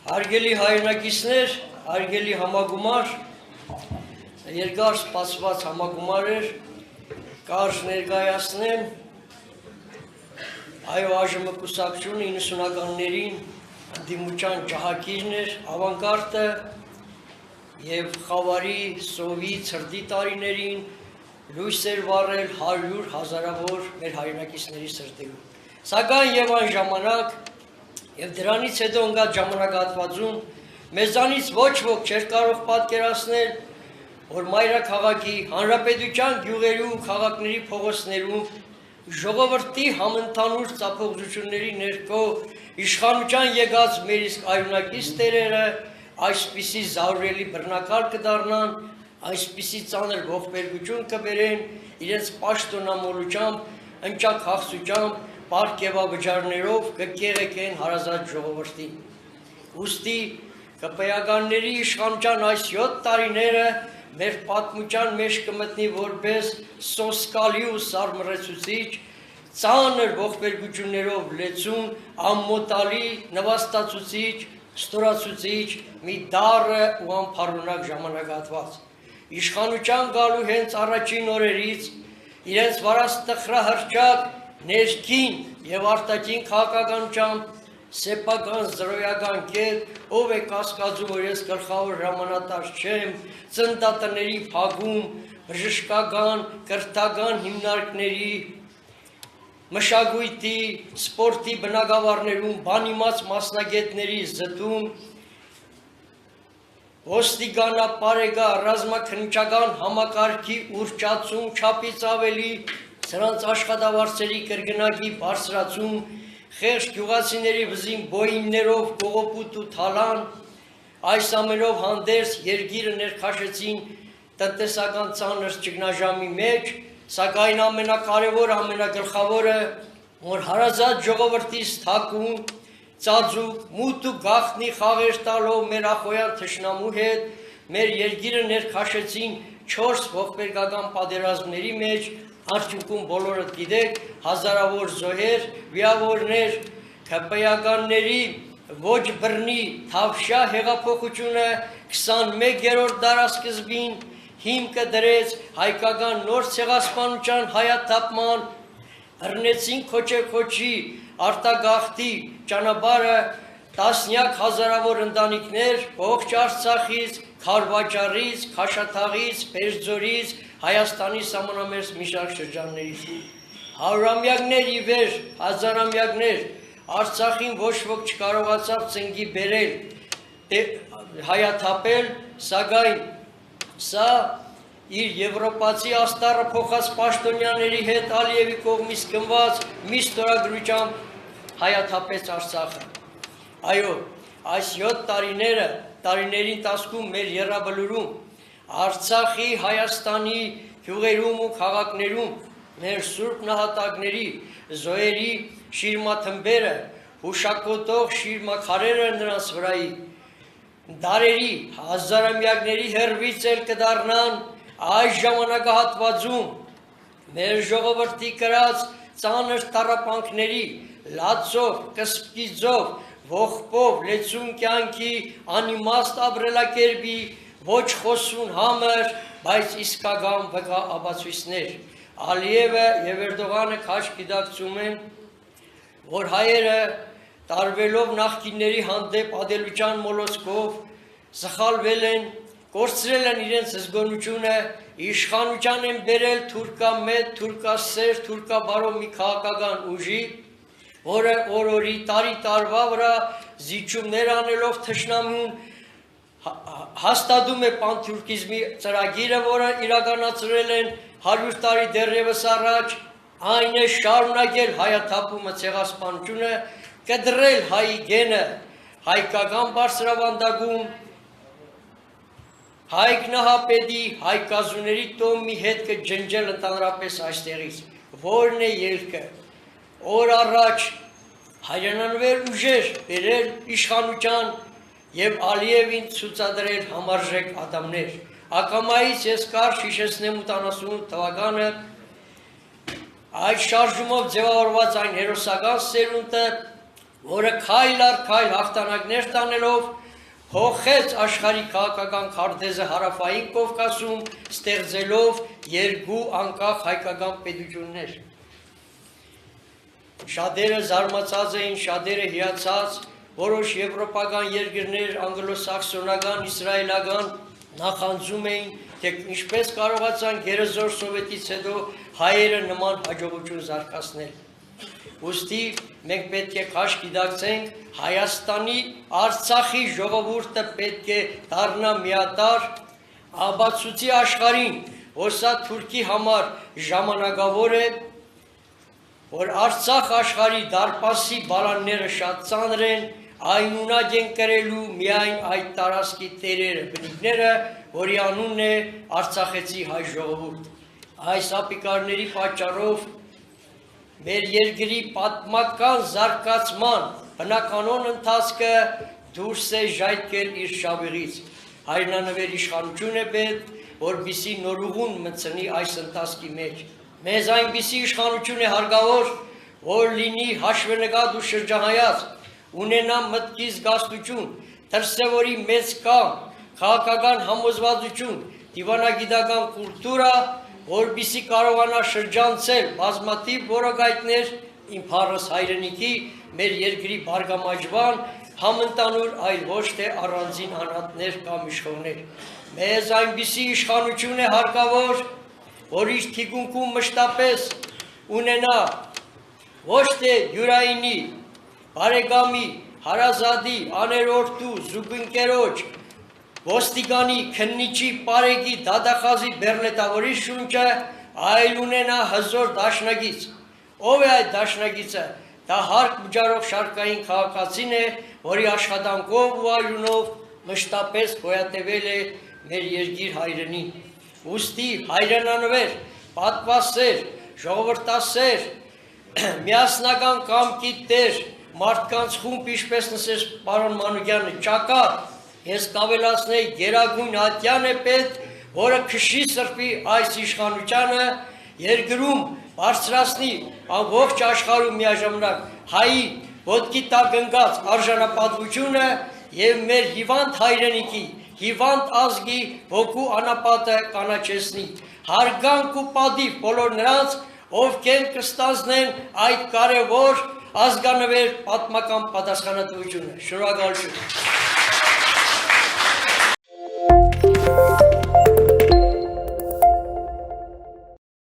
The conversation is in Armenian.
Հարգելի հայրենակիցներ, հարգելի համագումար, երկար սպասված համագումար էր, կարճ ներկայացնեմ այո ԱԺՄ կուսակցությունը 90-ականներին ընդդիմության ջահակիրն էր, ավանկարդը եւ խավարի, սովի, ցրտի տարիներին լույս էր վառել 100 հազարավոր մեր հայրենակիցների սրտերում։ Սակայն եւ այն ժամանակ եւ դրանից հետո ընկած ժամանակահատվածում մեզանից ոչ ոք չէր կարող պատկերացնել, որ մայրաքաղաքի հանրապետության գյուղերու քաղաքների փողոցներում ժողովրդի համընդհանուր ծափողջությունների ներքո իշխանության եկած մեր իսկ այրունակից տերերը այսպիսի զարուրելի բռնակալ կդառնան, այսպիսի ծանր ողբերգություն կբերեն իրենց պաշտոնամոլությամբ, ընճաքաղցությամբ, պարգևավճարներով կկեղեքեն հարազատ ժողովրդին։ Ուստի ԿՊԵ-ականների իշխանության այս 7 տարիները մեր պատմության մեջ կմտնի որպես սոսկալի ու սարմռեցուցիչ, ծանր ողբերգություններով լեցուն, ամմոտալի, նվաստացուցիչ, ստորացուցիչ մի դառը ու անփառունակ ժամանակահատված։ Իշխանության գալու հենց առաջին օրերից իրենց վարած տխրահռչակ ներքին եւ արտաքին քաղաքականությամբ սեփական զրոյական կետ, ով է կասկածում, որ ես գլխավոր հրամանատար չեմ, ծննդատների փակում, բժշկական, կրթական հիմնարկների, մշակույթի, սպորտի բնագավառներում բանիմաց մասնագետների զտում, ոստիկանապարեգա ռազմաքննչական համակարգի ուռճացում չափից ավելի, սրանց աշխատավարձերի կրկնակի բարձրացում, խեղճ գյուղացիների վզին բոյիններով կողոպուտ ու թալան, այս ամենով հանդերձ երկիրը ներքաշեցին տնտեսական ծանր ճգնաժամի մեջ, սակայն ամենակարևոր, ամենագլխավորը, որ հարազատ ժողովրդից թաքուն, ծածուկ, մութ ու գաղտնի խաղեր տալով մեր ախոյան թշնամու հետ, մեր երկիրը ներքաշեցին 4 ողբերգական պատերազմների մեջ, արդյունքում բոլորդ գիտեք, հազարավոր զոհեր, վիրավորներ, ԿՊԵ-ականների ոչ բռնի թավշյա հեղափոխությունը 21-րդ դարասկզբին հիմքը դրեց հայկական նոր ցեղասպանության հայաթափման, հռնեցին քոչեքոչի արտագաղթի ճանապարհը տասնյակ հազարավոր ընտանիքներ ողջ Արցախից, Քարվաճառից, Քաշաթաղից, Պերձորից, Հայաստանի սահմանամերձ մի շարք շրջաններից, հարյուրամյակներ ի վեր, հազարամյակներ Արցախին ոչ ոք չկարողացավ ծնկի բերել, հայաթափել, սակայն սա իր եվրոպացի աստառը փոխած պաշտոնյաների հետ Ալիևի կողմից կնված մի ստորագրությամբ հայաթափեց Արցախը։ Այո, այս 7 տարիների ընթացքում մեր եռաբլուրում Արցախի, Հայաստանի գյուղերում ու քաղաքներում մեր սուրբ նահատակների, զոհերի շիրմաթմբերը, հուշակոտող շիրմաքարերը նրանց վրայի, դարերի, հազարամյակների հեռվից էլ կդառնան այս ժամանակահատվածում մեր ժողովրդի կրած ծանր տառապանքների, լացով, կսպիծով, ողբով, լեցուն կյանքի, անիմաստ ապրելակերպի, ոչ խոսուն համր, բայց իսկական վկա ապացույցներ։ Ալիևը եւ Էրդողանը քաջ գիտակցում են, որ հայերը տարվելով նախկինների հանդեպ ադելության մոլոսկով սխալվել են, կորցրել են իրենց զգոնությունը, իշխանության են բերել թուրքամետ, թուրքասեր, թուրքաբարով մի քաղաքական ուժի, որը օրորի տարի տարվա վրա զիջումներ անելով թշնամուն հաստատում է պանթուրքիզմի ծրագիրը, որը իրականացրել են 100 տարի դեռևս առաջ, այն է շարունակել հայաթափումը, ցեղասպանությունը, կդրել հայի գենը հայկական բարձրավանդակում, հայք նահապետի, հայկազուների տոմի հետ կջնջել ընդհանրապես այստեղից։ Որն է ելքը։ Օր առաջ հայրենանվեր ուժեր բերել իշխանության եւ Ալիևին ցուցադրել համարժեք ադամներ։ Ակամայից ես կարճ հիշեցնեմ 88 թվականը այդ շարժումով ձևավորված այն հերոսական սերունդը որը քայլ առ քայլ հաղթանակներ տանելով հոխեց աշխարհի քաղաքական քարտեզը հարավային Կովկասում, ստեղծելով երկու անկախ հայկական պետություններ։ Շատերը զարմացած էին, շատերը հիացած, որոշ եվրոպական երկրներ, անգլոսաքսոնական, իսրայելական նախանձում էին, թե ինչպես կարողացան գերազոր սովետից հետո հայերը նման հաջողություն զարգացնել։ Ուստի մենք պետք է քաշ գիտակցենք, Հայաստանի Արցախի ժողովուրդը պետք է դառնա միատար, ապացուցի աշխարհին, որ սա Թուրքի համար ժամանակավոր է, որ Արցախ աշխարհի դարպասի բալանները շատ ծանր են, այնունակ են կրելու միայն այդ տարածքի տերերը, բնիկները, որի անունն է Արցախեցի հայ ժողովուրդ։ Այս ապիկարների պատճառով մեր երկրի պատմական զարգացման բնականոն ընթացքը դուրս է ժայթքել իր շավիղից։ Հայրենանվեր իշխանություն է պետք, որպեսզի նորուղուն մտցնի այս ընթացքի մեջ։ Մեզ այնպիսի իշխանություն է հարկավոր, որ լինի հաշվենկատ ու շրջահայաց, ունենա մտքի զգաստություն, դրսևորի մեծ կամ, քաղաքական համոզվածություն, դիվանագիտական կուլտուրա, որպեսզի կարողանա շրջանցել բազմաթիվ որակայքներ իմ փառս հայրենիքի, մեր երկրի բարգամաջման, համընդանուր, այլ ոչ թե առանձին անհատներ կամ իշխողներ։ Մեզ այնպիսի իշխանություն է հարկավոր, որ իր թիկունքում մշտապես ունենա ոչ թե յուրայինի, բարեկամի, հարազատի, աներորդու, զուգընկերոջ, ոստիկանի, քննիչի, պարեկի, դատախազի, բեռնետավորի շունչը, այլ ունենա հզոր դաշնակից։ Ով է այդ դաշնակիցը։ Դա հարկ վճարող շարքային քաղաքացին է, որի աշխատանքով ու արյունով մշտապես գոյատևել է մեր երկիր հայրենին։ Ուստի հայրենանվեր, պատվասեր, ժողովրդասեր, միասնական կամքի տեր, մարդկանց խումբ, ինչպես նշեց պարոն Մանուկյանը, ճակատ, ես կավելացնեի գերագույն ատյան է պետք, որը քշի սրբի այս իշխանությանը, երկրում բարձրացնի ամբողջ աշխարհում միաժամանակ հայի ոտքի տակ ընկած արժանապատվությունը եւ մեր հիվանդ հայրենիքի, հիվանդ ազգի ոգու անապատը կանաչեցնի։ Հարգանք ու պատիվ բոլոր նրանց, ովքեր կստանձնեն այդ կարևոր ազգանվեր պատմական պատասխանատվությունը։ Շնորհակալություն։